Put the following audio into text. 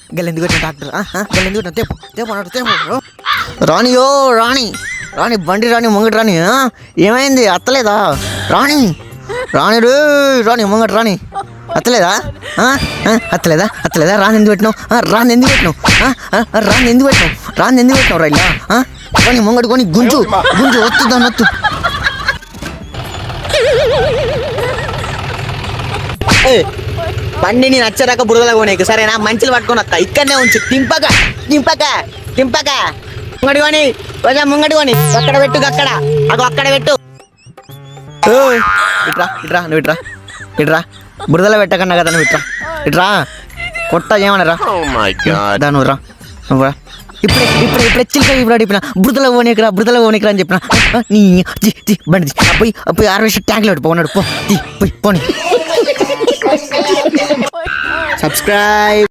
గల్లెందుకు పెట్టిన డాక్టర్ గల్లెందుకు పెట్టిన తేపు తేపు అన్నాడు తేపు రాణియో రాణి రాణి బండి రాణి ముంగటి రాణి ఏమైంది అత్తలేదా రాణి రాణి రే రాణి ముంగటి రాణి అత్తలేదా అత్తలేదా అత్తలేదా రాని ఎందుకు పెట్టినావు రాని ఎందుకు పెట్టినావు రాని ఎందుకు పెట్టినావు రాని ఎందుకు పెట్టినావు రైలా కొని ముంగటి కొని గుంజు గుంజు వస్తుందా నత్తు బండిని నచ్చరాక బురదలా కొనేకు సరేనా మంచిలు పట్టుకొని వస్తా ఇక్కడనే ఉంచు తింపక తింపక తింపక ముంగడి కొని కొంచెం ముంగడి కొని అక్కడ పెట్టు అక్కడ అగో అక్కడ పెట్టు ఇట్రా ఇట్రా నువ్వు ఇట్రా ఇట్రా బురదలో పెట్టకన్నా కదా నువ్వు ఇట్రా ఇట్రా కొట్ట ఏమనరా నువ్వు రా నువ్వు రా ఇప్పుడే ఇప్పుడే ఇప్పుడే చిల్క ఇప్పుడు చెప్పిన బురదలో పోనీకరా అని చెప్పిన నీ బండి పోయి పోయి ఆర్వేషన్ ట్యాంక్లో పెట్టి పోన్నాడు పోయి పోనీ సబ్స్క్రైబ్